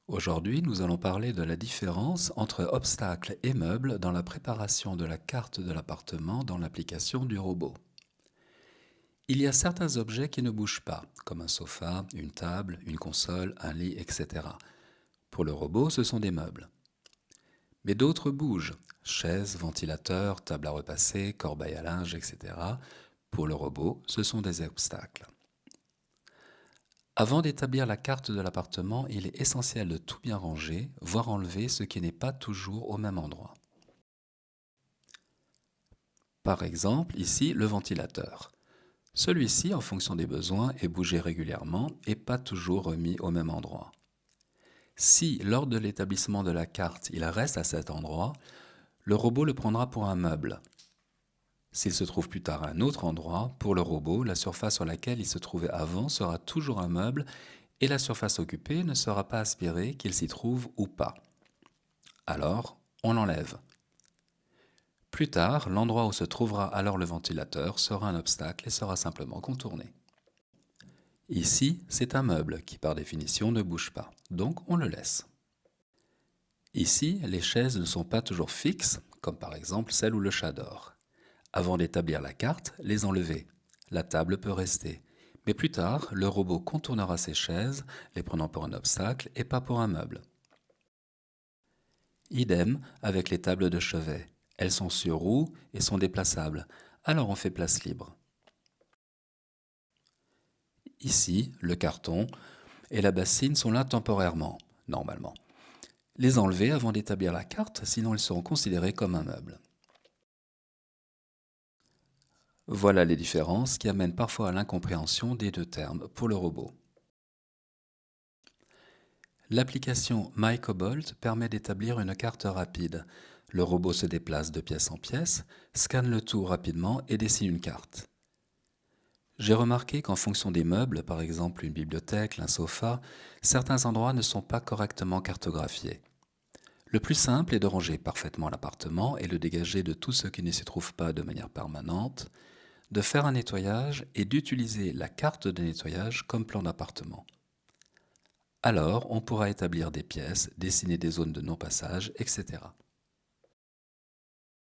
Aujourd'hui, nous allons parler de la différence entre obstacles et meubles dans la préparation de la carte de l'appartement dans l'application du robot. Il y a certains objets qui ne bougent pas, comme un sofa, une table, une console, un lit, etc. Pour le robot, ce sont des meubles. Mais d'autres bougent, chaises, ventilateurs, table à repasser, corbeille à linge, etc. Pour le robot, ce sont des obstacles. Avant d'établir la carte de l'appartement, il est essentiel de tout bien ranger, voire enlever ce qui n'est pas toujours au même endroit. Par exemple, ici, le ventilateur. Celui-ci, en fonction des besoins, est bougé régulièrement et pas toujours remis au même endroit. Si, lors de l'établissement de la carte, il reste à cet endroit, le robot le prendra pour un meuble. S'il se trouve plus tard à un autre endroit, pour le robot, la surface sur laquelle il se trouvait avant sera toujours un meuble et la surface occupée ne sera pas aspirée qu'il s'y trouve ou pas. Alors, on l'enlève. Plus tard, l'endroit où se trouvera alors le ventilateur sera un obstacle et sera simplement contourné. Ici, c'est un meuble qui par définition ne bouge pas, donc on le laisse. Ici, les chaises ne sont pas toujours fixes, comme par exemple celle où le chat dort. Avant d'établir la carte, les enlever. La table peut rester. Mais plus tard, le robot contournera ces chaises, les prenant pour un obstacle et pas pour un meuble. Idem avec les tables de chevet. Elles sont sur roues et sont déplaçables, alors on fait place libre. Ici, le carton et la bassine sont là temporairement, normalement. Les enlever avant d'établir la carte, sinon ils seront considérés comme un meuble. Voilà les différences qui amènent parfois à l'incompréhension des deux termes pour le robot. L'application MyCobalt permet d'établir une carte rapide. Le robot se déplace de pièce en pièce, scanne le tout rapidement et dessine une carte. J'ai remarqué qu'en fonction des meubles, par exemple une bibliothèque, un sofa, certains endroits ne sont pas correctement cartographiés. Le plus simple est de ranger parfaitement l'appartement et le dégager de tout ce qui ne s'y trouve pas de manière permanente, de faire un nettoyage et d'utiliser la carte de nettoyage comme plan d'appartement. Alors, on pourra établir des pièces, dessiner des zones de non-passage, etc.